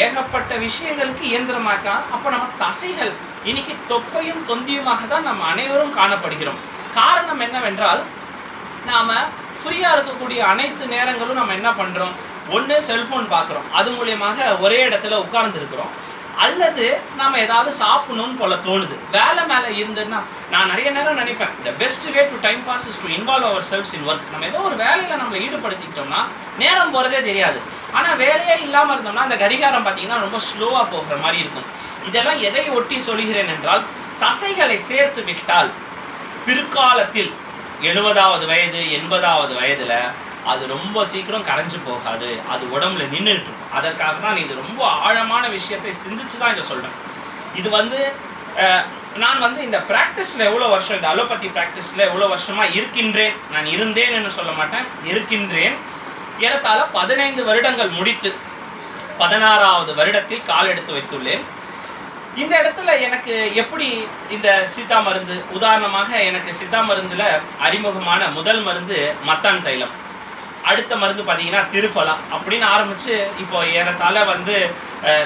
ஏகப்பட்ட விஷயங்களுக்கு இயந்திரமாக்கா. அப்ப நம்ம தசைகள் இன்னைக்கு தொப்பையும் தொந்தியுமாக தான் நம்ம அனைவரும் காணப்படுகிறோம். காரணம் என்னவென்றால், நாம ஃப்ரீயா இருக்கக்கூடிய அனைத்து நேரங்களும் நம்ம என்ன பண்றோம்? ஒண்ணு செல்போன் பார்க்குறோம், அது மூலியமாக ஒரே இடத்துல உட்கார்ந்து இருக்கிறோம். அல்லது நாம ஏதாவது சாப்பிடணும்னு போல தோணுது. வேலை மேல இருந்ததுன்னா நான் நிறைய நேரம் நினைப்பேன், the best way to time pass is to involve ourselves in work. நம்ம ஏதோ ஒரு வேலையில நம்மளை ஈடுபடுத்திக்கிட்டோம்னா நேரம் போறதே தெரியாது. ஆனா வேலையே இல்லாம இருந்தோம்னா அந்த கடிகாரம் பார்த்தீங்கன்னா ரொம்ப ஸ்லோவா போகிற மாதிரி இருக்கும். இதெல்லாம் எதை ஒட்டி சொல்கிறேன் என்றால், தசைகளை சேர்த்து விட்டால் பிற்காலத்தில் 70வது வயது 80வது வயதுல அது ரொம்ப சீக்கிரம் கரைஞ்சு போகாது. அது உடம்புல நின்றுட்டு இருக்கும். அதற்காக தான் இது ரொம்ப ஆழமான விஷயத்தை சிந்திச்சு தான் இதை சொல்றேன். இது நான் இந்த பிராக்டிஸ்ல எவ்வளோ வருஷம், இந்த அலோபதி பிராக்டிஸ்ல எவ்வளோ வருஷமா இருக்கின்றேன். நான் இருந்தேன் என்று சொல்ல மாட்டேன், இருக்கின்றேன். ஏறத்தாழ 15 வருடங்கள் முடித்து 16வது வருடத்தில் கால் எடுத்து வைத்துள்ளேன். இந்த இடத்துல எனக்கு எப்படி இந்த சித்தா மருந்து, உதாரணமாக எனக்கு சித்தா மருந்துல அறிமுகமான முதல் மருந்து மத்தான் தைலம், அடுத்த மருந்து பார்த்தீங்கன்னா திருஃபலா அப்படின்னு ஆரம்பிச்சு இப்போ ஏறத்தாழ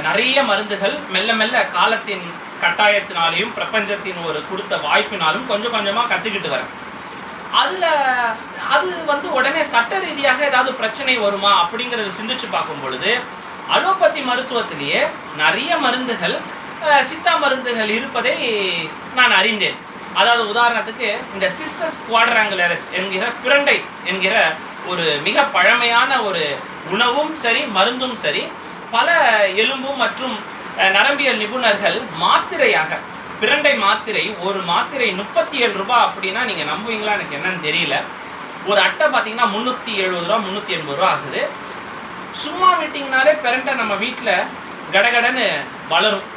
நிறைய மருந்துகள் மெல்ல மெல்ல காலத்தின் கட்டாயத்தினாலையும் பிரபஞ்சத்தின் ஒரு கொடுத்த வாய்ப்பினாலும் கொஞ்சம் கொஞ்சமாக கற்றுக்கிட்டு வரேன். அது உடனே சட்ட ரீதியாக ஏதாவது பிரச்சனை வருமா அப்படிங்கிறத சிந்திச்சு பார்க்கும் பொழுது, அலோபதி மருத்துவத்திலேயே நிறைய மருந்துகள், சித்தா மருந்துகள் இருப்பதை நான் அறிந்தேன். அதாவது உதாரணத்துக்கு இந்த சிஸ்ஸஸ் குவாட்ராங்குலரிஸ் என்கிற பிரண்டை என்கிற ஒரு மிக பழமையான ஒரு உணவும் சரி மருந்தும் சரி, பல எலும்பு மற்றும் நரம்பியல் நிபுணர்கள் மாத்திரையாக, பிரண்டை மாத்திரை ஒரு மாத்திரை 37 ரூபாய் அப்படின்னா நீங்கள் நம்புவீங்களா எனக்கு என்னன்னு தெரியல. ஒரு அட்டை பார்த்தீங்கன்னா 370 ரூபா 380 ரூபா ஆகுது. சும்மா விட்டிங்கனாலே பிரண்டை நம்ம வீட்டில் கடகடன்னு வளரும்.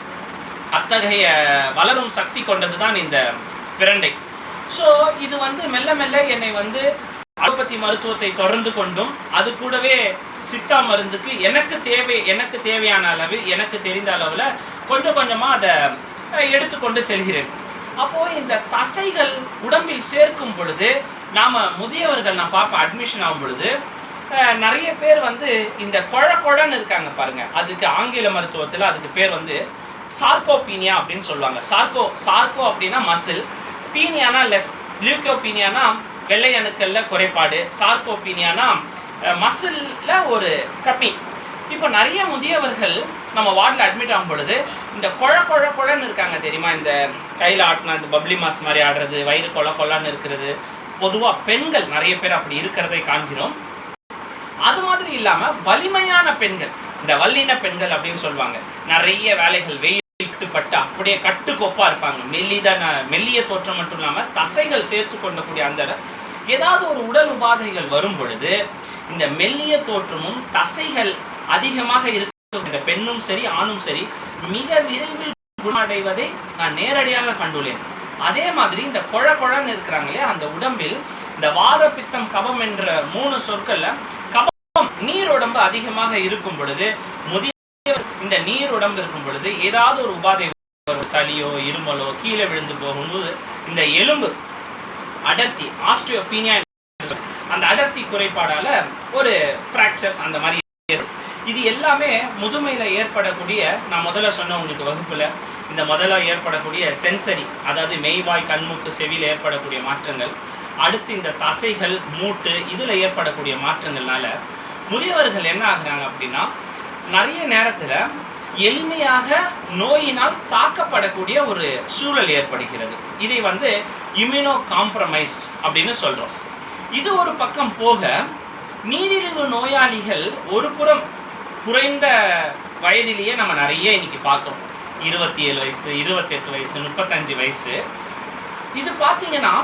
அத்தகைய வளரும் சக்தி கொண்டது தான் இந்த பிரண்டை. ஸோ இது மெல்ல மெல்ல என்னை அலோபதி மருத்துவத்தை தொடர்ந்து கொண்டும் அது கூடவே சித்தா மருந்துக்கு எனக்கு தேவையான அளவு, எனக்கு தெரிந்த அளவில் கொஞ்சம் கொஞ்சமாக அதை எடுத்துக்கொண்டு செல்கிறேன். அப்போது இந்த தசைகள் உடம்பில் சேர்க்கும் பொழுது நாம் முதியவர்கள் நான் பார்ப்பேன், அட்மிஷன் ஆகும் பொழுது நிறைய பேர் இந்த குழன்னு இருக்காங்க பாருங்க. அதுக்கு ஆங்கில மருத்துவத்தில் அதுக்கு பேர் சார்கோபீனியா அப்படின்னு சொல்லுவாங்க. சார்கோ அப்படின்னா மசில், பீனியானா லெஸ், லியூக்கோபீனியானா வெள்ளை அணுக்கள்ல குறைபாடு, சார்கோபீனியானா மசில்ல ஒரு கம்மி. இப்போ நிறைய முதியவர்கள் நம்ம வார்டில் அட்மிட் ஆகும் பொழுது இந்த குழன்னு இருக்காங்க தெரியுமா, இந்த கையில் ஆட்டினா இந்த பப்ளி மாஸ் மாதிரி ஆடுறது, வயிறு கொள்ளன்னு இருக்கிறது. பொதுவாக பெண்கள் நிறைய பேர் அப்படி இருக்கிறதை காண்கிறோம். அது மாதிரி இல்லாம வலிமையான பெண்கள், இந்த வல்லின பெண்கள் அப்படின்னு சொல்லுவாங்க, நிறைய வேலைகள் வெயிட்டுப்பட்டு அப்படியே கட்டுக்கோப்பா இருப்பாங்க. மெல்லிய தோற்றம் மட்டும் இல்லாம தசைகள் சேர்த்து கொண்டக்கூடிய அந்த ஏதாவது ஒரு உடல் உபாதைகள் வரும் பொழுது இந்த மெல்லிய தோற்றமும் தசைகள் அதிகமாக இருக்க பெண்ணும் சரி ஆணும் சரி மிக விரைவில் குணமடைவதை நான் நேரடியாக கண்டுள்ளேன். அதே மாதிரி இந்த குழன்னு இருக்கிறாங்களே அந்த உடம்பில் இந்த வாத பித்தம் கபம் என்ற 3 சொற்கள்ல கபம் நீர் உடம்பு அதிகமாக இருக்கும் பொழுது, முதிய இந்த நீர் உடம்பு இருக்கும் பொழுது ஏதாவது ஒரு உபாதை, சளியோ இருமலோ கீழே விழுந்து போகும்போது இந்த எலும்பு அடர்த்தி, ஆஸ்டியோபீனியா, அந்த அடர்த்தி குறைபாடால ஒரு ஃப்ராக்சர்ஸ் அந்த மாதிரி. இது எல்லாமே முதுமையில ஏற்படக்கூடிய, நான் முதல்ல சொன்ன உங்களுக்கு வகுப்புல, இந்த முதல்ல ஏற்படக்கூடிய சென்சரி, அதாவது மெய்வாய் கண்மூக்கு செவியில் ஏற்படக்கூடிய மாற்றங்கள், அடுத்து இந்த தசைகள் மூட்டு இதில் ஏற்படக்கூடிய மாற்றங்கள்னால முதியவர்கள் என்ன ஆகுறாங்க அப்படின்னா, நிறைய நேரத்தில் எளிமையாக நோயினால் தாக்கப்படக்கூடிய ஒரு சூழல் ஏற்படுகிறது. இதை இம்யூனோ காம்ப்ரமைஸ்ட் அப்படின்னு சொல்கிறோம். இது ஒரு பக்கம் போக, நீரிழிவு நோயாளிகள் ஒரு புறம் குறைந்த வயதிலேயே நம்ம நிறைய இன்னைக்கு பார்க்குறோம். 27 வயசு 28 வயசு 35 வயசு. இது பார்த்தீங்கன்னா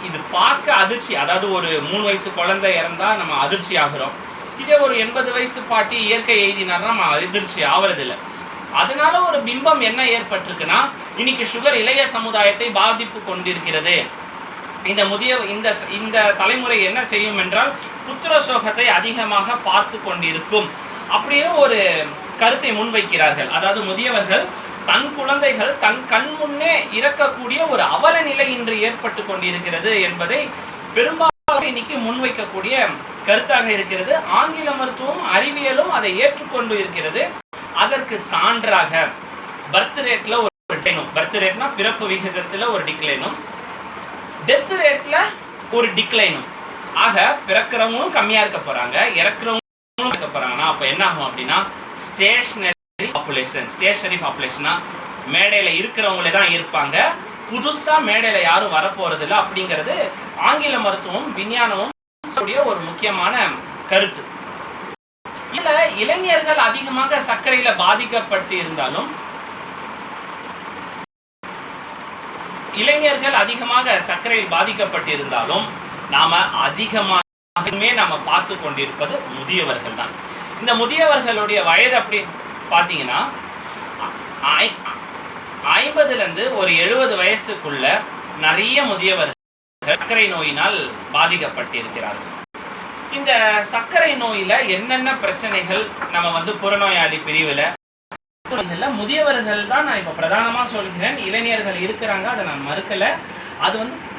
இது பார்க்க அதிர்ச்சி. அதாவது ஒரு 3 வயசு குழந்தை இறந்தா நம்ம அதிர்ச்சி ஆகிறோம். இதே ஒரு 80 வயசு பாட்டி இயற்கை எய்தினார்னா நம்ம அதிர்ச்சி ஆவறதில்லை. அதனால ஒரு பிம்பம் என்ன ஏற்பட்டிருக்குன்னா, இன்னைக்கு சுகர் இளைய சமுதாயத்தை பாதிப்பு கொண்டிருக்கிறது. இந்த தலைமுறை என்ன செய்யும் என்றால் புத்திர சோகத்தை அதிகமாக பார்த்து கொண்டிருக்கும் அப்படின்னு ஒரு கருத்தை முன்வைக்கிறார்கள். அதாவது முதியவர்கள் தன் குழந்தைகள் தன் கண் முன்னே இறக்கக்கூடிய ஒரு அவல நிலை இன்று ஏற்பட்டு கொண்டிருக்கிறது என்பதை பெரும்பாலும் இன்னைக்கு முன்வைக்கக்கூடிய கருத்தாக இருக்கிறது. ஆங்கில மருத்துவம் அறிவியலும் அதை ஏற்றுக்கொண்டு இருக்கிறது. அதற்கு சான்றாக பர்த் ரேட்ல ஒரு டிக்ளைனும், பர்த் ரேட்னா பிறப்பு விகிதத்துல ஒரு டிக்ளைனும், டெத் ரேட்ல ஒரு டிக்ளைனும். ஆக பிறக்கிறவங்களும் கம்மியா இருக்க போறாங்க, இறக்குறவங்களும் இருக்க போறாங்கன்னா அப்ப என்ன ஆகும் அப்படின்னா ஸ்டேஷனரி பாப்புலேஷன். ஸ்டேஷனரி பாப்புலேஷனா மேடையில இருக்கிறவங்களே தான் இருப்பாங்க, புதுசா மேடையில யாரும் வரப்போறது இல்லை அப்படிங்கிறது ஆங்கில மருத்துவம் விஞ்ஞானமும் ஒரு முக்கியமான கருத்து. இல்ல இளைஞர்கள் அதிகமாக சர்க்கரையில பாதிக்கப்பட்டு இருந்தாலும், இளைஞர்கள் அதிகமாக சர்க்கரையில் பாதிக்கப்பட்டிருந்தாலும் நாம அதிகமாகவே நாம பார்த்து கொண்டிருப்பது முதியவர்கள் தான். இந்த முதியவர்களுடைய வயது அப்படி பார்த்தீங்கன்னா 50ல இருந்து ஒரு 70 வயசுக்குள்ள நிறைய முதியவர்கள் சர்க்கரை நோயினால் பாதிக்கப்பட்டிருக்கிறார்கள். இந்த சர்க்கரை நோயில என்னென்ன பிரச்சனைகள் நம்ம புறநோயாளி பிரிவுல முதியவர்கள் தான் நான் இப்ப பிரதானமா சொல்கிறேன். இளைஞர்கள் இருக்கிறாங்க, அதை நான் மறுக்கல. அது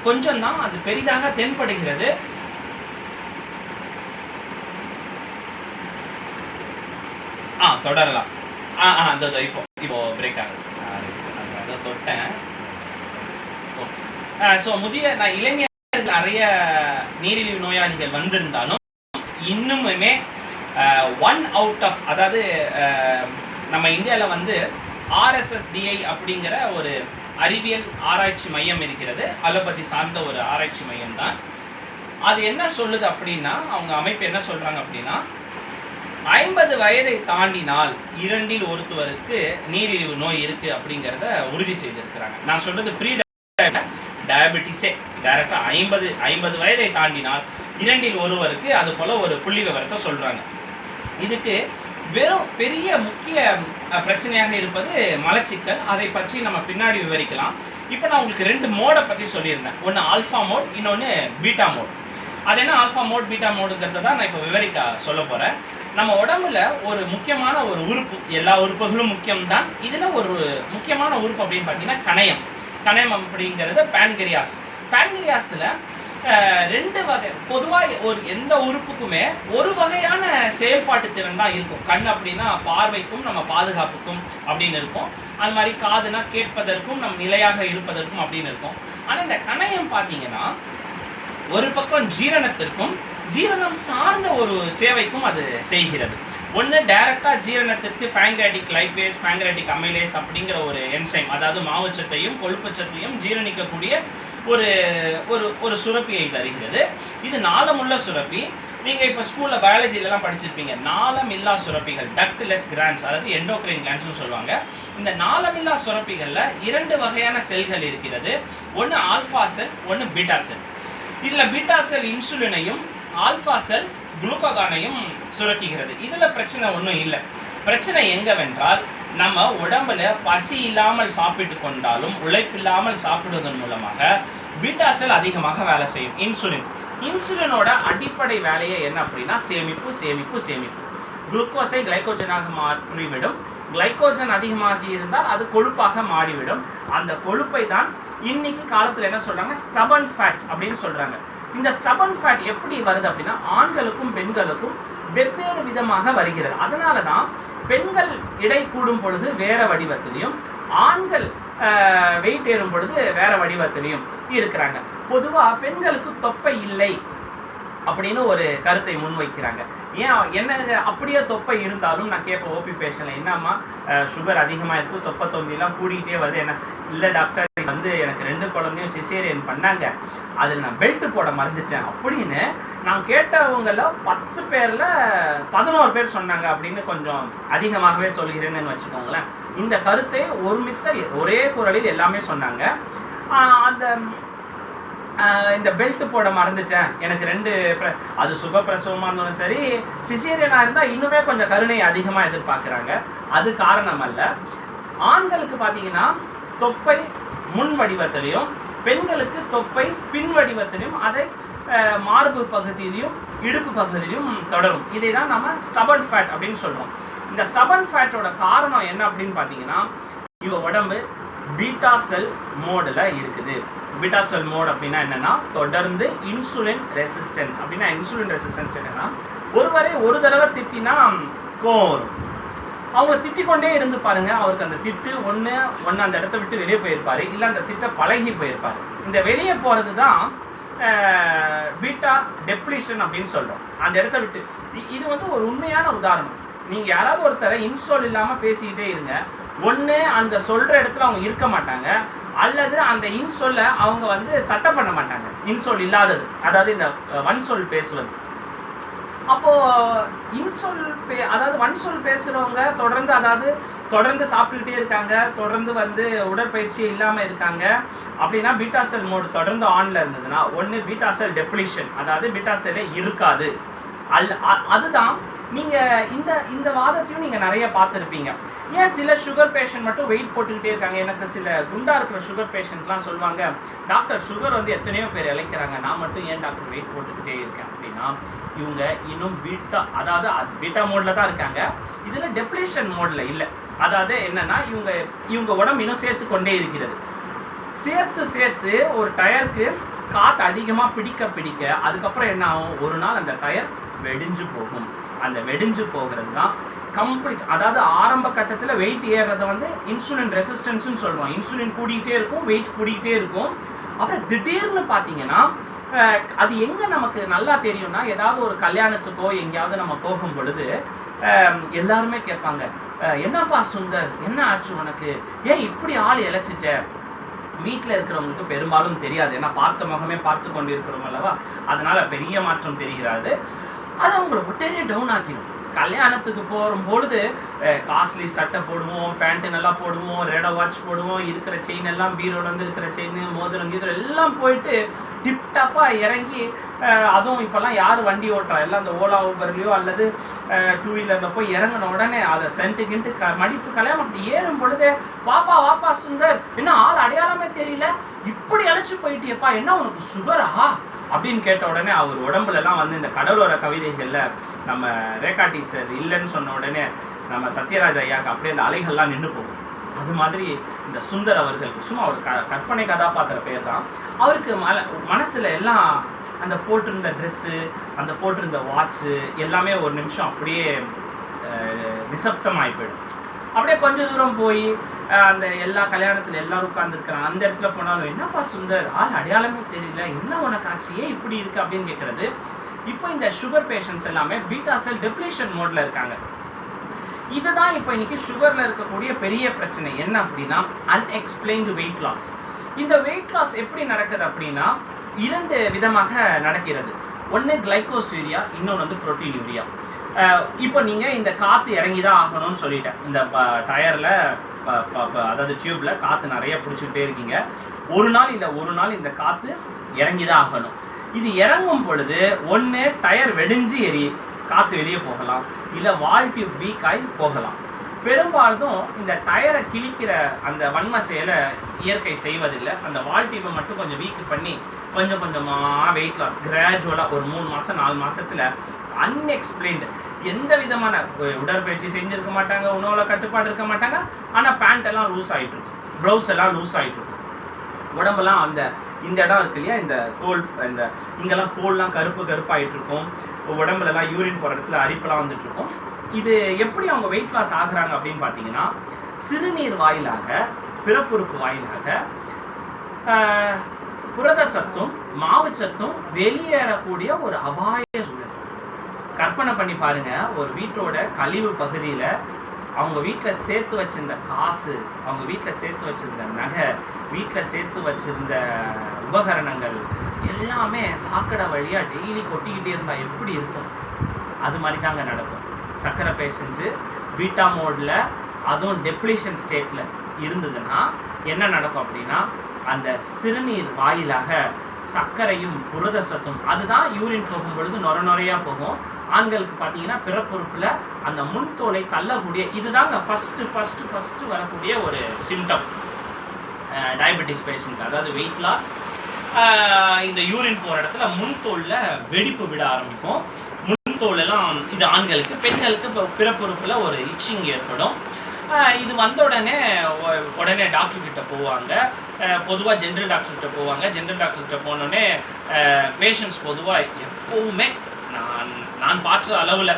கொஞ்சம் தான், அது பெரிதாக தென்படுகிறது. தொடரலாம். இப்போ பிரேக் ஆகுது, தொட்டேன். நான் இளைஞர்கள் நிறைய நீரிழிவு நோயாளிகள் வந்திருந்தாலும் இன்னுமே 1 out of, அதாவது நம்ம இந்தியாவில் RSSDI அப்படிங்கிற ஒரு அறிவியல் ஆராய்ச்சி மையம் இருக்கிறது, அலோபதி சார்ந்த ஒரு ஆராய்ச்சி மையம் தான். அது என்ன சொல்லுது அப்படின்னா, அவங்க அமைப்பு என்ன சொல்றாங்க அப்படின்னா, 50 வயதை தாண்டினால் 2ல் ஒருத்தவருக்கு நீரிழிவு நோய் இருக்கு அப்படிங்கிறத உறுதி செய்திருக்கிறாங்க. நான் சொல்றது ப்ரீ டயபெட்டிஸே டைரக்டா 50 வயதை தாண்டினால் 2ல் ஒருவருக்கு அது போல ஒரு புள்ளி விவரத்தை சொல்றாங்க. இதுக்கு வெறும் பெரிய முக்கிய பிரச்சனையாக இருப்பது மலச்சிக்கல். அதை பற்றி நம்ம பின்னாடி விவரிக்கலாம். இப்போ நான் உங்களுக்கு 2 மோடை பற்றி சொல்லியிருந்தேன். ஒன்று ஆல்ஃபா மோட், இன்னொன்று பீட்டா மோட். அது என்ன ஆல்ஃபா மோட் பீட்டா மோடுங்கிறத தான் நான் இப்போ விவரிக்க சொல்ல போகிறேன். நம்ம உடம்புல ஒரு முக்கியமான ஒரு உறுப்பு, எல்லா உறுப்புகளும் முக்கியம்தான், இதில் ஒரு முக்கியமான உறுப்பு அப்படின்னு பார்த்தீங்கன்னா கணையம். கணையம் அப்படிங்கிறது பேன்கிரியாஸ். பேன்கிரியாஸில் 2 வகை. பொதுவாக எந்த உறுப்புக்குமே ஒரு வகையான செயல்பாட்டு திறன் தான் இருக்கும். கண் அப்படின்னா பார்வைக்கும் நம்ம பாதுகாப்புக்கும் அப்படின்னு இருக்கும். அது மாதிரி காதுனா கேட்பதற்கும் நம் நிலையாக இருப்பதற்கும் அப்படின்னு இருக்கும். ஆனால் இந்த கணையம் பார்த்தீங்கன்னா ஒரு பக்கம் ஜீரணத்திற்கும் ஜீரணம் சார்ந்த ஒரு சேவைக்கும் அது செய்கிறது. ஒன்று டைரக்டா ஜீரணத்திற்கு பேங்க்ரியாட்டிக் லைபேஸ், பேங்க்ரியாட்டிக் அமைலேஸ் அப்படிங்கிற ஒரு என்சைம், அதாவது மாவுச்சத்தையும் கொழுப்புச்சத்தையும் ஜீரணிக்கக்கூடிய ஒரு ஒரு ஒரு சுரப்பியை தருகிறது. இது நாளமுள்ள சுரப்பி. நீங்க இப்ப ஸ்கூல்ல பயாலஜிலலாம் படிச்சிருப்பீங்க, நாளமில்லா சுரப்பிகள், டக்ட்லெஸ் கிளாண்ட்ஸ், அதாவது எண்டோக்ரைன் கிளாண்ட்ஸ்னு சொல்லுவாங்க. இந்த நாளமில்லா சுரப்பிகள்ல 2 வகையான செல்கள் இருக்கிறது. ஒன்று ஆல்ஃபா செல், ஒன்று பீட்டா செல். இதுல பீட்டா செல் இன்சுலினையும் ஆல்ஃபா செல் குளுக்கோகானையும் சுரக்குகிறது. இதுல பிரச்சனை ஒன்றும் இல்லை. பிரச்சனை எங்கவென்றால், நம்ம உடம்புல பசி இல்லாமல் சாப்பிட்டு கொண்டாலும் உழைப்பில்லாமல் சாப்பிடுவதன் மூலமாக பீட்டா செல் அதிகமாக வேலை செய்யும். இன்சுலினோட அடிப்படை வேலையை என்ன அப்படின்னா சேமிப்பு சேமிப்பு சேமிப்பு. குளுக்கோஸை கிளைக்கோஜனாக மாற்றிவிடும். கிளைக்கோஜன் அதிகமாக இருந்தால் அது கொழுப்பாக மாறிவிடும். அந்த கொழுப்பை தான் இன்னைக்கு காலத்தில் என்ன சொல்றாங்க, ஸ்டபன் ஃபேட் அப்படின்னு சொல்றாங்க. இந்த ஸ்டபன் ஃபேட் எப்படி வருது அப்படின்னா, ஆண்களுக்கும் பெண்களுக்கும் வெவ்வேறு விதமாக வருகிறது. அதனால தான் பெண்கள் இடை கூடும் பொழுது வேற வடிவத்திலையும், ஆண்கள் வெயிட் ஏறும் பொழுது வேற வடிவத்திலையும் இருக்கிறாங்க. பொதுவாக பெண்களுக்கு தொப்பை இல்லை அப்படின்னு ஒரு கருத்தை முன்வைக்கிறாங்க. ஏன் என்ன அப்படியே தொப்பை இருந்தாலும் நான் கேட்பேன் ஓபி பேஷண்ட்ல, என்னம்மா சுகர் அதிகமாக இருக்குது, தொப்பை தொந்திலாம் கூடிக்கிட்டே வருது, என்ன இல்லை டாக்டர் எனக்கு 2 குழந்தையும் சிசேரியன் பண்ணாங்க, அதில் நான் பெல்ட் போட மறந்துட்டேன் அப்படின்னு நான் கேட்டவங்கள 10 பேரில் 11 பேர் சொன்னாங்க அப்படின்னு கொஞ்சம் அதிகமாகவே சொல்கிறேன்னு வச்சுக்கோங்களேன். இந்த கருத்தை ஒருமித்த ஒரே குரலில் எல்லாமே சொன்னாங்க. அந்த இந்த பெல்ட் போட மறந்துட்டேன், எனக்கு 2 அது சுகப்பிரசவமாக இருந்தாலும் சரி, சிசேரியனாக இருந்தால் இன்னுமே கொஞ்சம் கருணை அதிகமாக எதிர்பார்க்குறாங்க. அது காரணம் அல்ல. ஆண்களுக்கு பார்த்தீங்கன்னா தொப்பை முன் வடிவத்திலையும், பெண்களுக்கு தொப்பை பின் வடிவத்திலையும், அதை மார்பு பகுதியிலையும் இடுப்பு பகுதியிலையும் தொடரும். இதை தான் நம்ம ஸ்டபன் ஃபேட் அப்படின்னு சொல்றோம். இந்த ஸ்டபன் ஃபேட்டோட காரணம் என்ன அப்படின்னு பார்த்தீங்கன்னா, இவங்க உடம்பு பீட்டா செல் மோடில் இருக்குது. பீட்டா செல் மோட் அப்படின்னா என்னன்னா, தொடர்ந்து இன்சுலின் ரெசிஸ்டன்ஸ். அப்படின்னா இன்சுலின் ரெசிஸ்டன்ஸ் என்னன்னா, ஒருவரை ஒரு தடவை திட்டினா கோவம் வரும், அவங்கள திட்டிக்கொண்டே இருந்து பாருங்க, அவருக்கு அந்த திட்டு ஒன்று அந்த இடத்த விட்டு வெளியே போயிருப்பாரு, இல்லை அந்த திட்ட பழகி போயிருப்பாரு. இந்த வெளியே போகிறது தான் பீட்டா டெப்ளீஷன் அப்படின்னு சொல்கிறோம். அந்த இடத்த விட்டு இது வந்து ஒரு உண்மையான உதாரணம். நீங்கள் யாராவது ஒருத்தரை இன்சோல் இல்லாமல் பேசிக்கிட்டே இருங்க, ஒன்று அந்த சொல்கிற இடத்துல அவங்க இருக்க மாட்டாங்க, அல்லது அந்த இன்சொல்லை அவங்க வந்து சட்டை பண்ண மாட்டாங்க. இன்சொல் இல்லாதது, அதாவது இந்த வன்சொல் பேசுவது. அப்போது இன்சொல் அதாவது வன்சொல் பேசுகிறவங்க தொடர்ந்து சாப்பிட்டுக்கிட்டே இருக்காங்க, தொடர்ந்து வந்து உடற்பயிற்சி இல்லாமல் இருக்காங்க அப்படின்னா பீட்டா செல் மோடு தொடர்ந்து ஆனில் இருந்ததுன்னா ஒன்று பீட்டா செல் டெப்ளீஷன், அதாவது பீட்டா செல்லே இருக்காது. அதுதான் நீங்கள் இந்த வாதத்தையும் நீங்கள் நிறைய பார்த்துருப்பீங்க. ஏன் சில சுகர் பேஷண்ட் மட்டும் வெயிட் போட்டுக்கிட்டே இருக்காங்க? எனக்கு சில குண்டா இருக்கிற சுகர் பேஷண்ட்லாம் சொல்லுவாங்க, டாக்டர் சுகர் வந்து எத்தனையோ பேர் இழைக்கிறாங்க, நான் மட்டும் ஏன் டாக்டர் வெயிட் போட்டுக்கிட்டே இருக்கேன் அப்படின்னா, இவங்க இன்னும் பீட்டா மோடில் தான் இருக்காங்க, இதில் டெப்ளீஷன் மோடில் இல்லை. அதாவது என்னன்னா இவங்க உடம்பு இன்னும் சேர்த்து கொண்டே இருக்கிறது. சேர்த்து ஒரு டயருக்கு காற்று அதிகமாக பிடிக்க அதுக்கப்புறம் என்ன ஆகும், ஒரு நாள் அந்த டயர் வெடிஞ்சு போகும். அந்த வெடிஞ்சு போகிறது தான் கம்ப்ளீட். அதாவது ஆரம்ப கட்டத்தில் வெயிட் ஏறுறதை வந்து இன்சுலின் ரெசிஸ்டன்ஸ்னு சொல்லுவோம். இன்சுலின் கூடிக்கிட்டே இருக்கும், வெயிட் கூடிக்கிட்டே இருக்கும். அப்புறம் திடீர்னு பார்த்தீங்கன்னா அது எங்கே நமக்கு நல்லா தெரியும்னா, ஏதாவது ஒரு கல்யாணத்துக்கோ எங்கேயாவது நம்ம போகும் பொழுது எல்லாருமே கேட்பாங்க, என்னப்பா சுந்தர், என்ன ஆச்சு உனக்கு, ஏன் இப்படி ஆள் இழைச்சிட்ட? வீட்டில் இருக்கிறவங்களுக்கு பெரும்பாலும் தெரியாது, ஏன்னா பார்த்த முகமே பார்த்து கொண்டு இருக்கிறவங்க அல்லவா, அதனால பெரிய மாற்றம் தெரிகிறது. அது அவங்களை உடனே டவுன் ஆக்கிடும். கல்யாணத்துக்கு போகும்பொழுது காஸ்ட்லி சட்டை போடுவோம், பேண்ட்டு நல்லா போடுவோம், ரேடோ வாட்ச் போடுவோம், இருக்கிற செயின் எல்லாம் பீரோல வந்து இருக்கிற செயின், மோதிரம் எல்லாம் போயிட்டு டிப்டாப்பாக இறங்கி, அதுவும் இப்போல்லாம் யார் வண்டி ஓட்டுறா, எல்லாம் அந்த ஓலா ஊபர்லையோ அல்லது டூ வீலரில் போய் இறங்கின உடனே அதை சென்ட்டுக்கின்ட்டு மடிப்பு கல்யாணம் ஏறும் பொழுது, வாப்பா சுந்தர், என்ன ஆள் அடையாளமே தெரியல, இப்படி அழைச்சி போயிட்டியப்பா, என்ன உனக்கு சுகரா அப்படின்னு கேட்ட உடனே அவர் உடம்புலலாம் வந்து இந்த கடலோர கவிதைகளில் நம்ம ரேகா டீச்சர் இல்லைன்னு சொன்ன உடனே நம்ம சத்யராஜ் ஐயாவுக்கு அப்படியே அந்த அலைகள்லாம் நின்று போகும். அது மாதிரி இந்த சுந்தர் அவர்களுக்கு சும்மா ஒரு கற்பனை கதாபாத்திர பேர் தான். அவருக்கு மனசில் எல்லாம் அந்த போட்டிருந்த ட்ரெஸ்ஸு, அந்த போட்டிருந்த வாட்ச்சு எல்லாமே ஒரு நிமிஷம் அப்படியே நிசப்தமாகி போயிடும். அப்படியே கொஞ்சம் தூரம் போய் அந்த எல்லா கல்யாணத்தில் எல்லாரும் உட்காந்துருக்கிறாங்க, அந்த இடத்துல போனாலும், என்னப்பா சுந்தர், ஆள் அடையாளமே தெரியல, என்ன உனக்கு ஆச்சு, ஏன் இப்படி இருக்கு அப்படின்னு கேட்கறது. இப்போ இந்த சுகர் பேஷண்ட்ஸ் எல்லாமே பீட்டா செல் டெப்ளீஷன் மோட்ல இருக்காங்க. இதுதான் இப்போ இன்னைக்கு சுகர்ல இருக்கக்கூடிய பெரிய பிரச்சனை என்ன அப்படின்னா, அன்எக்ஸ்பிளைன்டு வெயிட் லாஸ். இந்த வெயிட் லாஸ் எப்படி நடக்குது அப்படின்னா, 2 விதமாக நடக்கிறது. ஒன்று கிளைகோசூரியா, இன்னொன்று வந்து புரோட்டீனூரியா. இப்போ நீங்கள் இந்த காற்று இறங்கி தான் ஆகணும்னு சொல்லிட்டேன். இந்த டயரில் அதாவது டியூப்பில் காற்று நிறைய பிடிச்சிக்கிட்டே இருக்கீங்க, ஒரு நாள் இந்த காற்று இறங்கி தான் ஆகணும். இது இறங்கும் பொழுது ஒன்று டயர் வெடிஞ்சு காற்று வெளியே போகலாம், இல்லை வால் டியூப் வீக் ஆகி போகலாம். பெரும்பாலும் இந்த டயரை கிழிக்கிற அந்த வன்ம செயலை இயற்கை செய்வதில்லை. அந்த வால் டியூப்பை மட்டும் கொஞ்சம் வீக் பண்ணி கொஞ்சம் கொஞ்சமாக வெயிட் லாஸ் கிராஜுவலாக ஒரு 3 மாதம் 4 மாதத்தில் அன்எக்ஸ்பிளைன்டு, எந்த விதமான உடற்பயிற்சி செஞ்சுருக்க மாட்டாங்க, உணவில் கட்டுப்பாடு இருக்க மாட்டாங்க, ஆனால் பேண்ட் எல்லாம் லூஸ் ஆகிட்டு இருக்கும், ப்ளவுஸ் எல்லாம் லூஸ் ஆகிட்டு இருக்கும், உடம்பெல்லாம் இந்த இடம் இருக்கு இல்லையா, இந்த தோல், இங்கெல்லாம் தோல்லாம் கருப்பாகிட்டு இருக்கும், உடம்புலலாம் யூரின் போகிற இடத்துல அரிப்பெல்லாம் வந்துட்டு இருக்கும். இது எப்படி அவங்க வெயிட் லாஸ் ஆகுறாங்க அப்படின்னு பார்த்தீங்கன்னா, சிறுநீர் வாயிலாக, பிறப்புறுப்பு வாயிலாக புரத சத்தும் மாவுச்சத்தும் வெளியேறக்கூடிய ஒரு அபாய சூழல். கற்பனை பண்ணி பாருங்க, ஒரு வீட்டோட கழிவு பகுதியில் அவங்க வீட்டில் சேர்த்து வச்சிருந்த காசு, அவங்க வீட்டில் சேர்த்து வச்சிருந்த நகை, வீட்டில் சேர்த்து வச்சிருந்த உபகரணங்கள் எல்லாமே சாக்கடை வழியாக டெய்லி கொட்டிக்கிட்டே இருந்தால் எப்படி இருக்கும்? அது மாதிரி தாங்க நடக்கும். சக்கரை பேஷண்ட்டு பீட்டா மோடில், அதுவும் டெப்ளீஷன் ஸ்டேட்டில் இருந்ததுன்னா என்ன நடக்கும் அப்படின்னா, அந்த சிறுநீர் வாயிலாக சர்க்கரையும் புரத சத்தும், அதுதான் யூரின் போகும் பொழுது நுரையாக போகும். ஆண்களுக்கு பார்த்தீங்கன்னா பிறப்புறுப்பில் அந்த முன்தோலை தள்ளக்கூடிய, இதுதாங்க ஃபஸ்ட்டு வரக்கூடிய ஒரு சிம்டம் டயபெட்டிஸ் பேஷண்ட். அதாவது வெயிட் லாஸ், இந்த யூரின் போகிற இடத்துல முன்தோலில் வெடிப்பு விட ஆரம்பிக்கும். முன்தோலெல்லாம் இது ஆண்களுக்கு. பெண்களுக்கு இப்போ பிறப்புறுப்பில் ஒரு இச்சிங் ஏற்படும். இது வந்த உடனே டாக்டர்கிட்ட போவாங்க. பொதுவாக ஜென்ரல் டாக்டர்கிட்ட போவாங்க. ஜென்ரல் டாக்டர்கிட்ட போனோடனே பேஷண்ட்ஸ் பொதுவாக எப்போவுமே நான் பார்த்த அளவில்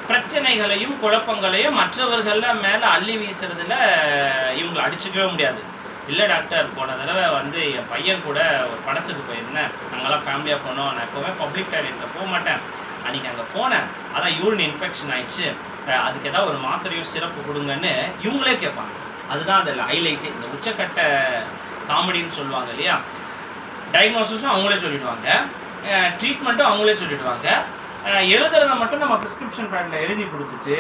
பிரச்சனைகளையும் குழப்பங்களையும் மற்றவர்கள் மேல அள்ளி வீசுறதுல இவங்களை அடிச்சுக்கவே முடியாது. இல்லை டாக்டர், போன தடவை வந்து என் பையன் கூட ஒரு படத்துக்கு போயிருந்தேன், நாங்களாம் ஃபேமிலியாக போனோம், நான் எப்போவுமே பப்ளிக் டாய்லெட்டில் போக மாட்டேன், அன்றைக்கி அங்கே போனேன், அதான் யூரின் இன்ஃபெக்ஷன் ஆயிடுச்சு, அதுக்கு ஏதாவது ஒரு மாத்திரையும் சிறப்பு கொடுங்கன்னு இவங்களே கேட்பாங்க. அதுதான் அதில் ஹைலைட்டு. இந்த உச்சக்கட்ட காமெடின்னு சொல்லுவாங்க இல்லையா, டயக்னோசிஸும் அவங்களே சொல்லிவிடுவாங்க, ட்ரீட்மெண்ட்டும் அவங்களே சொல்லிவிடுவாங்க. எழுதுறதை மட்டும் நம்ம ப்ரிஸ்கிரிப்ஷன் பேடில் எழுதி கொடுத்துட்டு,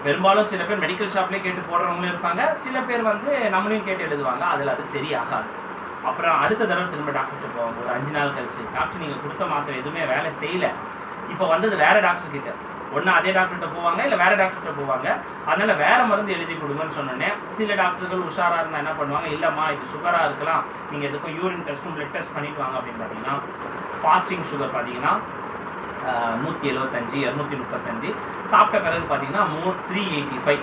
பெரும்பாலும் சில பேர் மெடிக்கல் ஷாப்லேயே கேட்டு போடுறவங்களும் இருப்பாங்க, சில பேர் வந்து நம்மளையும் கேட்டு எழுதுவாங்க. அதில் அது சரியாகாது. அப்புறம் அடுத்த தடவை திரும்ப டாக்டர்கிட்ட போவாங்க ஒரு 5 நாள் கழிச்சு, டாக்டர் நீங்கள் கொடுத்த மாத்திரை எதுவுமே வேலை செய்யலை, இப்போ வந்தது வேறு டாக்டர் கிட்ட, ஒன்று அதே டாக்டர்கிட்ட போவாங்க, இல்லை வேறு டாக்டர்கிட்ட போவாங்க, அதனால் வேறு மருந்து எழுதி கொடுங்கன்னு சொன்னோன்னே சில டாக்டர்கள் உஷாராக இருந்தால் என்ன பண்ணுவாங்க, இல்லைம்மா இது சுகராக இருக்கலாம், நீங்கள் எதுக்கும் யூரின் டெஸ்ட்டும் பிளட் டெஸ்ட் பண்ணிட்டு வாங்க அப்படின்னு பார்த்தீங்கன்னா, ஃபாஸ்டிங் சுகர் பார்த்தீங்கன்னா 175 235, சாப்பிட்ட பிறகு பார்த்தீங்கன்னா 385,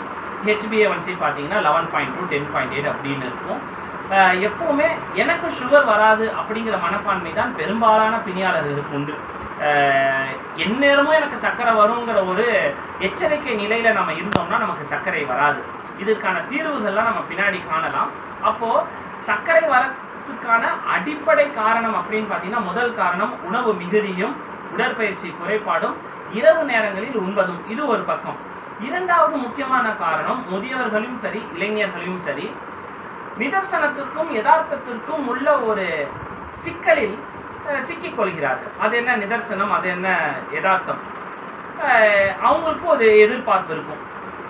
HbA1c பார்த்தீங்கன்னா 11.2 10.8 அப்படின்னு இருக்கும். எப்போவுமே எனக்கு சுகர் வராது அப்படிங்கிற மனப்பான்மை தான் பெரும்பாலான பிணியாளர்களுக்கு உண்டு. எந்நேரமும் எனக்கு சர்க்கரை வருங்கிற ஒரு எச்சரிக்கை நிலையில் நம்ம இருந்தோம்னா நமக்கு சர்க்கரை வராது. இதற்கான தீர்வுகள்லாம் நம்ம பின்னாடி காணலாம். அப்போது சர்க்கரை வரத்துக்கான அடிப்படை காரணம் அப்படின்னு பார்த்தீங்கன்னா, முதல் காரணம் உணவு மிகுதியும் உடற்பயிற்சி குறைபாடும் இரவு நேரங்களில் உண்பதும், இது ஒரு பக்கம். இரண்டாவது முக்கியமான காரணம், முதியவர்களும் சரி இளைஞர்களும் சரி நிதர்சனத்திற்கும் யதார்த்தத்திற்கும் உள்ள ஒரு சிக்கலில் சிக்கிக் கொள்கிறார்கள். அது என்ன நிதர்சனம், அது என்ன யதார்த்தம், அவங்களுக்கும் ஒரு எதிர்பார்ப்பு இருக்கும்,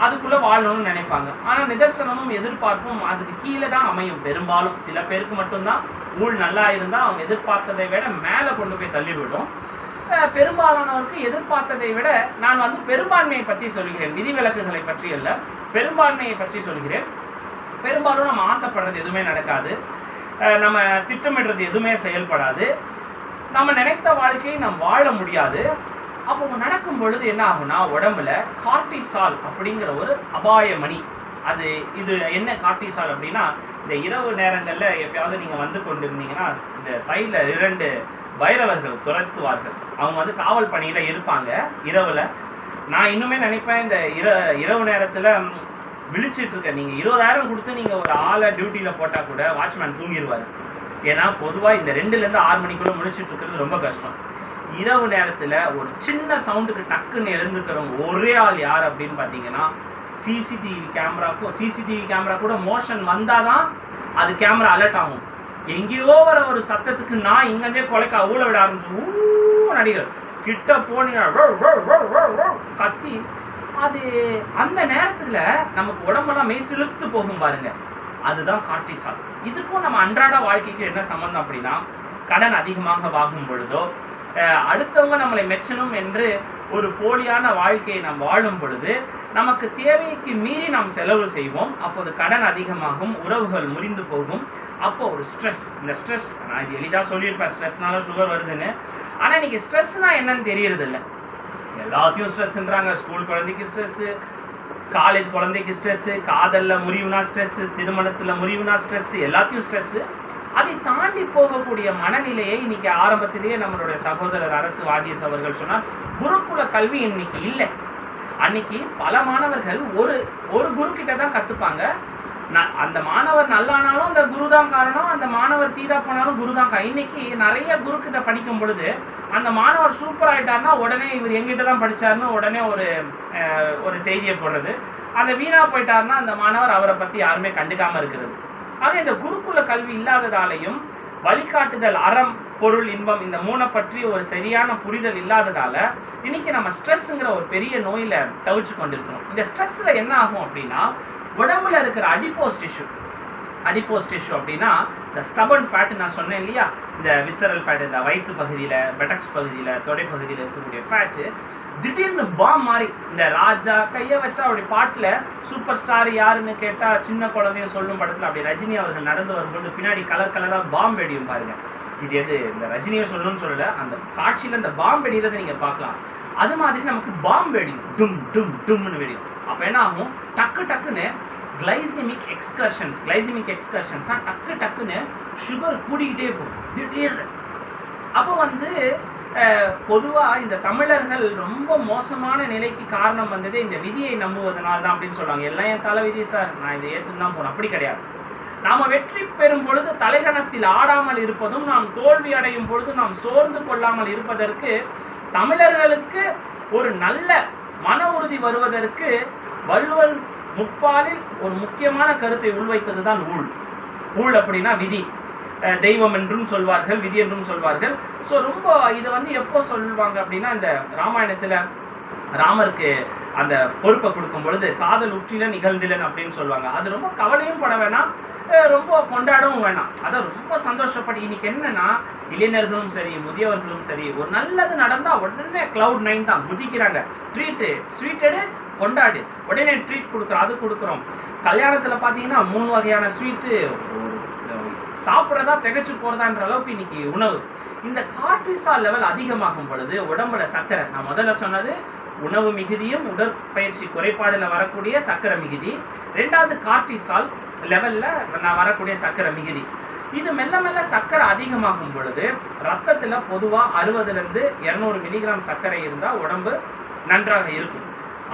அதுக்குள்ளே வாழணும்னு நினைப்பாங்க. ஆனால் நிதர்சனமும் எதிர்பார்ப்பும் அதுக்கு கீழே தான் அமையும். பெரும்பாலும் சில பேருக்கு மட்டும்தான் ஊழ் நல்லா இருந்தால் அவங்க எதிர்பார்த்ததை விட மேலே கொண்டு போய் தள்ளிவிடும். பெரும்பாலானவருக்கு எதிர்பார்த்ததை விட, நான் வந்து பெரும்பான்மையை பற்றி சொல்கிறேன், விதிவிலக்குகளை பற்றி அல்ல, பெரும்பான்மையை பற்றி சொல்கிறேன். பெரும்பாலும் நம்ம ஆசைப்படுறது எதுவுமே நடக்காது, நம்ம திட்டமிடுறது எதுவுமே செயல்படாது, நம்ம நினைத்த வாழ்க்கையை நாம் வாழ முடியாது. அப்போ நடக்கும் பொழுது என்ன ஆகும்னா, உடம்புல கார்டிசால் அப்படிங்கிற ஒரு அபாய மணி, இது என்ன கார்டிசால் அப்படின்னா, இந்த இரவு நேரங்களில் எப்பயாவது நீங்கள் வந்து கொண்டிருந்தீங்கன்னா இந்த சைடில் 2 பைரவர்கள் துரத்துவார்கள். அவங்க வந்து காவல் பணியில் இருப்பாங்க இரவில். நான் இன்னுமே நினைப்பேன், இந்த இரவு நேரத்தில் விழிச்சிட்டு இருக்க நீங்கள் 20,000 கொடுத்து நீங்கள் ஒரு ஆளை டியூட்டியில் போட்டால் கூட வாட்ச்மேன் தூங்கிடுவார். ஏன்னா பொதுவாக இந்த 2லேருந்து 6 மணிக்குள்ளே முழிச்சிட்டு இருக்கிறது ரொம்ப கஷ்டம். இரவு நேரத்தில் ஒரு சின்ன சவுண்டுக்கு டக்குன்னு எழுந்துக்கிறவங்க ஒரே ஆள் யார் அப்படின்னு பார்த்தீங்கன்னா, சிசிடிவி கேமரா கூட மோஷன் வந்தால் தான் அது கேமரா அலர்ட் ஆகும். எங்கேயோ வர ஒரு சத்தத்துக்கு நான் இங்கேருந்தே கொலைக்க ஊழ விட ஆரம்பிச்சு நடிகர் கிட்ட போனீங்க கத்தி, அது அந்த நேரத்தில் நமக்கு உடம்பெல்லாம் மெய் சிலுத்து போகும் பாருங்க, அதுதான் கார்டிசால். இதுக்கும் நம்ம அன்றாட வாழ்க்கைக்கு என்ன சம்பந்தம் அப்படின்னா, கடன் அதிகமாக வாங்கும் பொழுதோ, அடுத்தவங்க நம்மளை மெச்சணும் என்று ஒரு போலியான வாழ்க்கையை நாம் வாழும் பொழுது நமக்கு தேவைக்கு மீறி நாம் செலவு செய்வோம். அப்போது கடன் அதிகமாகும், உறவுகள் முறிந்து போகும். அப்போ ஒரு ஸ்ட்ரெஸ், இந்த ஸ்ட்ரெஸ் நான் இது எளிதாக சொல்லியிருப்பேன், ஸ்ட்ரெஸ்னால சுகர் வருதுன்னு. ஆனால் இன்றைக்கி ஸ்ட்ரெஸ்னா என்னன்னு தெரியறதில்ல. எல்லாத்தையும் ஸ்ட்ரெஸ்ன்றாங்க. ஸ்கூல் குழந்தைக்கு ஸ்ட்ரெஸ்ஸு, காலேஜ் குழந்தைக்கு ஸ்ட்ரெஸ்ஸு, காதலில் முறிவுனா ஸ்ட்ரெஸ்ஸு, திருமணத்தில் முறிவுனா ஸ்ட்ரெஸ்ஸு, எல்லாத்தையும் ஸ்ட்ரெஸ்ஸு. அதை தாண்டி போகக்கூடிய மனநிலையை இன்னைக்கு ஆரம்பத்திலேயே நம்மளுடைய சகோதரர் அரசு வாகிஸ் அவர்கள் சொன்னார். குருகுல கல்வி இன்னைக்கு இல்லை. அன்னைக்கு பல மாணவர்கள் ஒரு குரு கிட்ட தான் கற்றுப்பாங்க. அந்த மாணவர் நல்லானாலும் அந்த குரு தான் காரணம், அந்த மாணவர் தீரா போனாலும் குரு தான் காரணம். இன்னைக்கு நிறைய குரு கிட்ட படிக்கும் பொழுது அந்த மாணவர் சூப்பர் ஆகிட்டார்னா உடனே இவர் எங்கிட்ட தான் படித்தார்னு உடனே ஒரு செய்தியை போடுறது. அந்த வீணா போயிட்டார்னா அந்த மாணவர் அவரை பற்றி யாருமே கண்டுக்காமல் இருக்கிறது. ஆக இந்த குருகுல கல்வி இல்லாததாலையும் வழிகாட்டுதல், அறம், பொருள், இன்பம், இந்த 3 பற்றி ஒரு சரியான புரிதல் இல்லாததால இன்னைக்கு நம்ம ஸ்ட்ரெஸ்ஸுங்கிற ஒரு பெரிய நோயில தவிச்சு கொண்டிருக்கோம். இந்த ஸ்ட்ரெஸ்ல என்ன ஆகும் அப்படின்னா, உடம்புல இருக்கிற அடிப்போஸ் டிஷ்யூ அப்படின்னா இந்த ஸ்டபன் ஃபேட் நான் சொன்னேன் இல்லையா, இந்த விசரல் ஃபேட், இந்த வயிற்று பகுதியில், பெட்டக்ஸ் பகுதியில், தொடை பகுதியில் இருக்கக்கூடிய ஃபேட்டு திடீர்னு பாம் மாதிரி, இந்த ராஜா கையை வச்சா அப்படி பாட்டில் சூப்பர் ஸ்டார் யாருன்னு கேட்டால் சின்ன குழந்தைய சொல்லும் படத்தில் அப்படி ரஜினி அவர்கள் நடந்து வரும்போது பின்னாடி கலராக பாம் வெடியும் பாருங்க. இது எது இந்த ரஜினியை சொல்லணும்னு சொல்லலை, அந்த காட்சியில் இந்த பாம் வெடிகிறத நீங்கள் பார்க்கலாம். அது மாதிரி நமக்கு பாம் வெடியும், டும் டும் டும்னு வெடியும். அப்போ என்ன ஆகும், டக்குன்னு கிளைசிமிக் எக்ஸ்கர்ஷன்ஸாக டக்குன்னு சுகர் கூடிக்கிட்டே போகும் திடீர்னு. அப்போ பொதுவா இந்த தமிழர்கள் ரொம்ப மோசமான நிலைக்கு காரணம் வந்ததே இந்த விதியை நம்புவதனால தான் அப்படின்னு சொல்லுவாங்க. எல்லாம் என் தலை விதி சார், நான் இதை ஏற்றுன்னு தான் போனேன். அப்படி கிடையாது. நாம வெற்றி பெறும் பொழுது தலைகணத்தில் ஆடாமல் இருப்பதும், நாம் தோல்வி அடையும் பொழுது நாம் சோர்ந்து கொள்ளாமல் இருப்பதற்கு, தமிழர்களுக்கு ஒரு நல்ல மன உறுதி வருவதற்கு வள்ளுவர் முப்பாலில் ஒரு முக்கியமான கருத்தை உள்வைத்தது தான் ஊழ். ஊழ் அப்படின்னா விதி, தெய்வம் என்றும் சொல்வார்கள், விதி என்றும் சொல்வார்கள். ஸோ ரொம்ப இது எப்போ சொல்லுவாங்க அப்படின்னா, இந்த ராமாயணத்துல ராமருக்கு அந்த பொறுப்பை கொடுக்கும் பொழுது காதல் உற்றில நிகழ்ந்திலன் அப்படின்னு சொல்லுவாங்க. அது ரொம்ப கவலையும் பட வேணாம், ரொம்ப கொண்டாடவும் வேணாம். அதை ரொம்ப சந்தோஷப்பட்டு, இன்னைக்கு என்னன்னா இளைஞர்களும் சரி முதியவர்களும் சரி ஒரு நல்லது நடந்தா உடனே கிளவுட் 9 தான் குதிக்கிறாங்க. ட்ரீட்டு ஸ்வீட்டடு கொண்டாடு, உடனே ட்ரீட் கொடுக்குறோம், அது கொடுக்குறோம். கல்யாணத்துல பாத்தீங்கன்னா 3 வகையான ஸ்வீட்டு, சாப்பிட்றதா திகச்சு போறதான்ற அளவுக்கு இன்னைக்கு உணவு. இந்த கார்டிசால் லெவல் அதிகமாகும் பொழுது உடம்புல சர்க்கரை, நான் முதல்ல சொன்னது உணவு மிகுதியும் உடற்பயிற்சி குறைபாடுல வரக்கூடிய சர்க்கரை மிகுதி, 2வது கார்டிசால் லெவல்ல நான் வரக்கூடிய சர்க்கரை மிகுதி. இது மெல்ல மெல்ல சர்க்கரை அதிகமாகும் பொழுது ரத்தத்துல பொதுவா 60லிருந்து 200 மில்லிகிராம் சர்க்கரை இருந்தா உடம்பு நன்றாக இருக்கும்.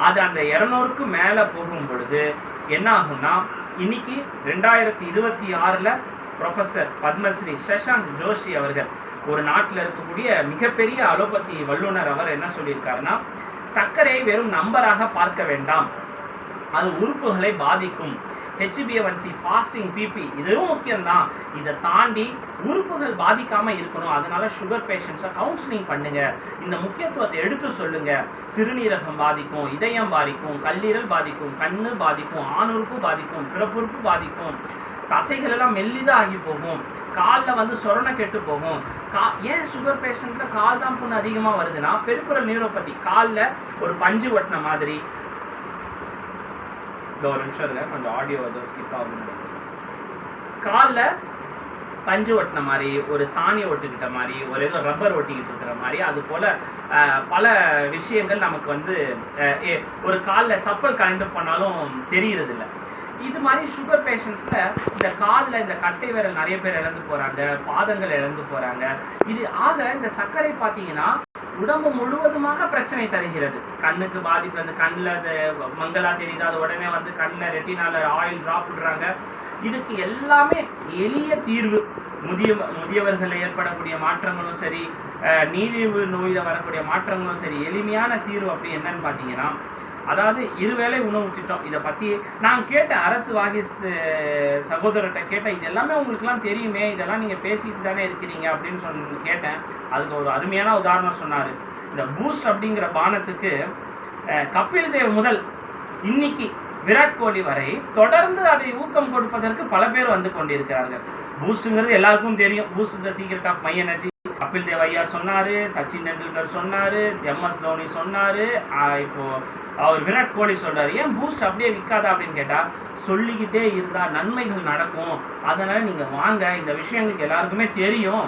அது அந்த 200க்கு மேல போகும் பொழுது என்ன ஆகும்னா, இன்னைக்கு 2026ல ப்ரொஃபசர் பத்மஸ்ரீ சஷாங்க் ஜோஷி அவர்கள், ஒரு நாட்டில் இருக்கக்கூடிய மிகப்பெரிய அலோபதி வல்லுநர், அவர் என்ன சொல்லியிருக்காருன்னா, சர்க்கரையை வெறும் நம்பராக பார்க்க வேண்டாம், அது உறுப்புகளை பாதிக்கும். HbA1c, ஃபாஸ்டிங், பிபி இதுவும் முக்கியம்தான். இதை தாண்டி உறுப்புகள் பாதிக்காம இருக்கணும். அதனால சுகர் பேஷண்ட்ஸை கவுன்சிலிங் பண்ணுங்க, இந்த முக்கியத்துவத்தை எடுத்து சொல்லுங்க. சிறுநீரகம் பாதிக்கும், இதயம் பாதிக்கும், கல்லீரல் பாதிக்கும், கண்ணு பாதிக்கும், ஆணுறுப்பு பாதிக்கும், பிறப்புறுப்பு பாதிக்கும், தசைகள் எல்லாம் மெல்லிதாகி போகும், காலில் சொரணை கெட்டு போகும். ஏன் சுகர் பேஷண்ட்ல கால் தான் புண்ணு அதிகமாக வருதுன்னா, பெரிபெரல் நியூரோபதி, காலில் ஒரு பஞ்சு ஒட்டின மாதிரி. ஒரு நிமிஷம் இருங்க, கொஞ்சம் ஆடியோ ஸ்கிப் ஆகுது. காலில் பஞ்சு ஒட்டின மாதிரி, ஒரு சாணி ஒட்டிக்கிட்ட மாதிரி, ஒரு ஏதோ ரப்பர் ஒட்டிக்கிட்டு இருக்கிற மாதிரி, அது போல பல விஷயங்கள் நமக்கு ஒரு காலில் சப்பல் கலண்டு பண்ணாலும் தெரியறது இல்லை. இது மாதிரி சுகர் பேஷண்ட்ஸில் இந்த காலில் இந்த கட்டை விரல் நிறைய பேர் இழந்து போகிறாங்க, பாதங்கள் இழந்து போகிறாங்க. இது ஆக இந்த சர்க்கரை பார்த்தீங்கன்னா உடம்பு முழுவதுமாக பிரச்சனை தருகிறது. கண்ணுக்கு பாதிப்பு, அந்த கண்ணில் அது மங்களா தெரியுது, அது உடனே கண்ணில் ரெட்டினால ஆயில் ட்ராப் விடுறாங்க. இதுக்கு எல்லாமே எளிய தீர்வு. முதியவர்கள் ஏற்படக்கூடிய மாற்றங்களும் சரி, நீரிழிவு நோயில் வரக்கூடிய மாற்றங்களும் சரி, எளிமையான தீர்வு அப்படி என்னன்னு பார்த்தீங்கன்னா, அதாவது இருவேளை உணவு திட்டம். இதை பற்றி நான் கேட்டேன், அரசு வாகி சகோதரர்கிட்ட கேட்டேன், இது எல்லாமே உங்களுக்குலாம் தெரியுமே, இதெல்லாம் நீங்கள் பேசிட்டு தானே இருக்கிறீங்க அப்படின்னு கேட்டேன். அதுக்கு ஒரு அருமையான உதாரணம் சொன்னார். இந்த பூஸ்ட் அப்படிங்கிற பானத்துக்கு கபில் தேவ் முதல் இன்னைக்கு விராட் கோலி வரை தொடர்ந்து அதை ஊக்கம் கொடுப்பதற்கு பல பேர் வந்து கொண்டிருக்கிறார்கள். பூஸ்ட்டுங்கிறது எல்லாருக்கும் தெரியும், boost is the secret of my energy. Kapil Dev ஐயா சொன்னாரு, சச்சின் டெண்டுல்கர் சொன்னாரு, MS தோனி சொன்னாரு, இப்போ அவர் விராட் கோலி சொல்றாரு. ஏன் பூஸ்ட் அப்படியே விற்காதா அப்படின்னு கேட்டா, சொல்லிக்கிட்டே இருந்தா நன்மைகள் நடக்கும், அதனால நீங்க வாங்க, இந்த விஷயங்களுக்கு எல்லாருக்குமே தெரியும்,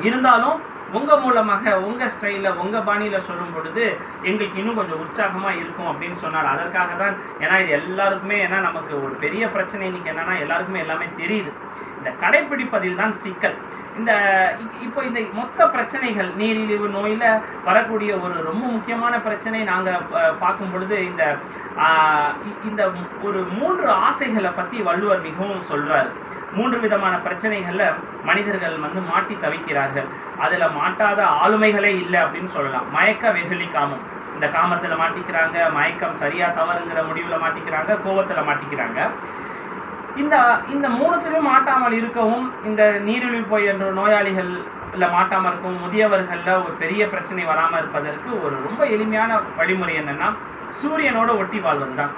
இருந்தாலும் உங்க மூலமாக உங்க ஸ்டைல உங்க பாணியில சொல்லும் பொழுது எங்களுக்கு இன்னும் கொஞ்சம் உற்சாகமா இருக்கும் அப்படின்னு சொன்னார். அதற்காக தான், ஏன்னா இது எல்லாருக்குமே, ஏன்னா நமக்கு ஒரு பெரிய பிரச்சனை இன்னைக்கு என்னன்னா, எல்லாருக்குமே எல்லாமே தெரியுது, இந்த கடைப்பிடிப்பதில் தான் சிக்கல். இப்போ இந்த மொத்த பிரச்சனைகள், நீரிழிவு நோயில வரக்கூடிய ஒரு ரொம்ப முக்கியமான பிரச்சனை நாங்கள் பார்க்கும் பொழுது இந்த ஒரு 3 ஆசைகளை பற்றி வள்ளுவர் மிகவும் சொல்றாரு. 3 விதமான பிரச்சனைகள்ல மனிதர்கள் மாட்டி தவிக்கிறார்கள். அதுல மாட்டாத ஆளுமைகளே இல்லை அப்படின்னு சொல்லலாம். மயக்க, வெகுளி, காமம். இந்த காமத்துல மாட்டிக்கிறாங்க, மயக்கம் சரியா தவறுங்கிற முடிவுல மாட்டிக்கிறாங்க, கோபத்துல மாட்டிக்கிறாங்க. இந்த 3த்திலும் மாட்டாமல் இருக்கவும், இந்த நீரிழிவு போய் என்ற நோயாளிகள்ல மாட்டாமல் இருக்கவும், முதியவர்கள்ல ஒரு பெரிய பிரச்சனை வராமல் இருப்பதற்கு ஒரு ரொம்ப எளிமையான வழிமுறை என்னன்னா, சூரியனோட ஒட்டி வாழ்வது தான்.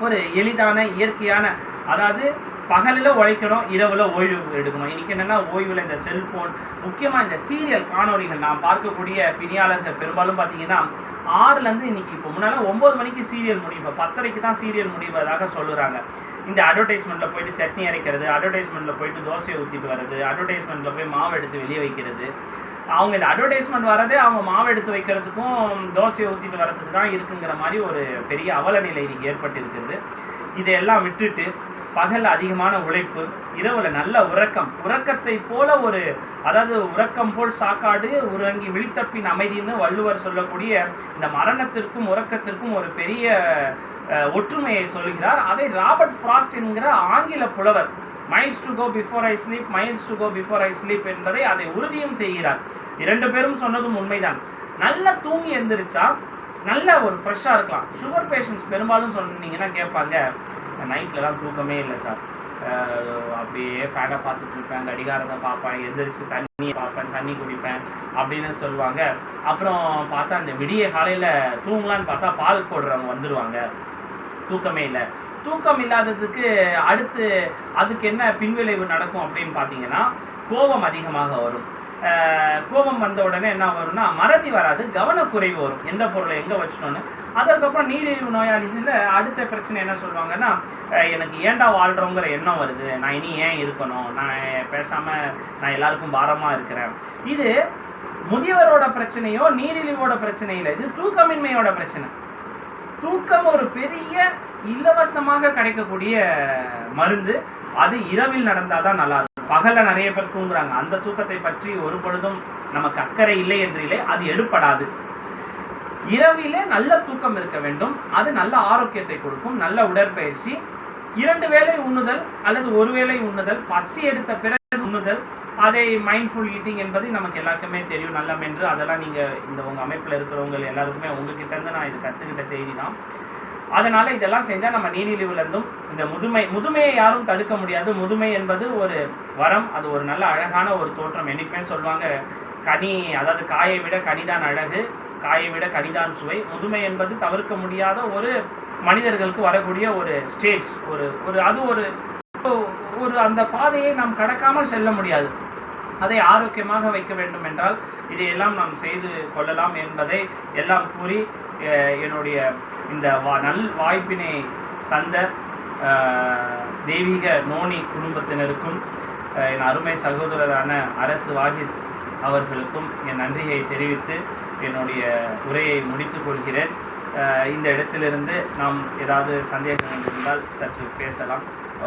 ஒரு எளிதான இயற்கையான, அதாவது பகலில் உழைக்கணும், இரவுல ஓய்வு எடுக்கணும். இன்னைக்கு என்னன்னா, ஓய்வுல இந்த செல்போன், முக்கியமா இந்த சீரியல் காணொலிகள், நான் பார்க்கக்கூடிய பிணியாளர்கள் பெரும்பாலும் பார்த்தீங்கன்னா 6லேருந்து இன்னைக்கு, இப்போ முன்னால 9 மணிக்கு சீரியல் முடியும், இப்போ 10:30க்கு தான் சீரியல் முடிவதாக சொல்லுறாங்க. இந்த அட்வர்டைஸ்மெண்ட்ல போயிட்டு சட்னி அரைக்கிறது, அட்வர்டைஸ்மெண்ட்ல போயிட்டு தோசையை ஊற்றிட்டு வர்றது, அட்வர்டைஸ்மெண்ட்ல போய் மாவு எடுத்து வெளியே வைக்கிறது. அவங்க இந்த அட்வர்டைஸ்மெண்ட் வரதே அவங்க மாவு எடுத்து வைக்கிறதுக்கும் தோசையை ஊற்றிட்டு வர்றதுக்கு தான் இருக்குங்கிற மாதிரி ஒரு பெரிய அவல நிலை இன்னைக்கு ஏற்பட்டு இருக்குது. இதையெல்லாம் விட்டுட்டு பகல் அதிகமான உழைப்பு, இரவுல நல்ல உறக்கம், உறக்கத்தை போல ஒரு அதாவது உறக்கம் போல் சாக்காடு உறங்கி விழித்தப்பின் அமைதின்னு வள்ளுவர் சொல்லக்கூடிய இந்த மரணத்திற்கும் உறக்கத்திற்கும் ஒரு பெரிய ஒற்றுமையை சொல்கிறார். அதை ராபர்ட் ஃப்ராஸ்ட் என்கிற ஆங்கில புலவர் miles to go before I sleep, miles to go before I sleep என்பதை அதை உறுதியும் செய்கிறார். 2 பேரும் சொன்னதும் உண்மைதான். நல்லா தூங்கி எழுந்திரிச்சா நல்ல ஒரு ஃப்ரெஷ்ஷாக இருக்கலாம். சுகர் பேஷண்ட்ஸ் பெரும்பாலும் சொன்னீங்கன்னா கேட்பாங்க, நைட்லலாம் தூக்கமே இல்லை சார், அப்படியே ஃபேனை பார்த்துட்டு இருப்பேன், கடிகாரத்தை பார்ப்பேன், எந்திரிச்சு தண்ணி பார்ப்பேன், தண்ணி குடிப்பேன் அப்படின்னு சொல்லுவாங்க. அப்புறம் பார்த்தா அந்த விடிய காலையில் தூங்கலான்னு பார்த்தா பால் போடுறவங்க வந்துடுவாங்க, தூக்கமே இல்லை. தூக்கம் இல்லாததுக்கு அடுத்து அதுக்கு என்ன பின்விளைவு நடக்கும் அப்படின்னு பார்த்தீங்கன்னா, கோபம் அதிகமாக வரும். கோபம் வந்த உடனே என்ன வரும்னா மறதி வராது, கவனக்குறைவு வரும், எந்த பொருளை எங்கே வச்சிட்டோன்னு. அதற்கப்புறம் நீரிழிவு நோயாளிகள் அடுத்த பிரச்சனை என்ன சொல்லுவாங்கன்னா, எனக்கு ஏண்டா வாழ்கிறோங்கிற எண்ணம் வருது, நான் இனி ஏன் இருக்கணும், நான் பேசாமல் நான் எல்லாருக்கும் பாரமாக இருக்கிறேன். இது முதியவரோட பிரச்சனையோ நீரிழிவோட பிரச்சனை இல்லை, இது தூக்கமின்மையோட பிரச்சனை. தூக்கம் ஒரு பெரிய இலவசமாக கிடைக்கக்கூடிய மருந்து. அது இரவில் நடந்தாதான் நல்லா இருக்கும். பகல்ல நிறைய பேர் தூங்குறாங்க, அந்த தூக்கத்தை பற்றி ஒரு பொழுதும் நமக்கு அக்கறை இல்லை என்று இல்லை, அது எடுப்படாது. இரவிலே நல்ல தூக்கம் இருக்க வேண்டும், அது நல்ல ஆரோக்கியத்தை கொடுக்கும். நல்ல உடற்பயிற்சி, 2 வேளை உண்ணுதல் அல்லது 1 வேளை உண்ணுதல், பசி எடுத்த பிறகு உண்ணுதல், அதை மைண்ட்ஃபுல் ஈட்டிங் என்பது நமக்கு எல்லாருக்குமே தெரியும், நல்ல மென்று. அதெல்லாம் நீங்கள் இந்த உங்கள் அமைப்பில் இருக்கிறவங்க எல்லாருக்குமே உங்ககிட்ட இருந்து நான் இது கற்றுக்கிட்ட செய்தி தான். அதனால் இதெல்லாம் செஞ்சால் நம்ம நீரிழிவுலேருந்தும் இந்த முதுமையை யாரும் தடுக்க முடியாது. முதுமை என்பது ஒரு வரம், அது ஒரு நல்ல அழகான ஒரு தோற்றம். என்றைக்குமே சொல்லுவாங்க, கனி அதாவது காயை விட கனிதான் அழகு, காயை விட கனிதான் சுவை. முதுமை என்பது தவிர்க்க முடியாத ஒரு மனிதர்களுக்கு வரக்கூடிய ஒரு ஸ்டேஜ், அது ஒரு அந்த பாதையை நாம் கடக்காமல் செல்ல முடியாது. அதை ஆரோக்கியமாக வைக்க வேண்டும் என்றால் இதையெல்லாம் நாம் செய்து கொள்ளலாம் என்பதை எல்லாம் கூறி என்னுடைய இந்த நல் வாய்ப்பினை தந்த தெய்வீக நோனி குடும்பத்தினருக்கும் என் அருமை சகோதரரான அரசு வாகிஸ் அவர்களுக்கும் என் நன்றியை தெரிவித்து என்னுடைய உரையை முடித்துக் கொள்கிறேன். இந்த இடத்திலிருந்து நாம் ஏதாவது சந்தேகங்கள் இருந்தால் சற்று பேசலாம்.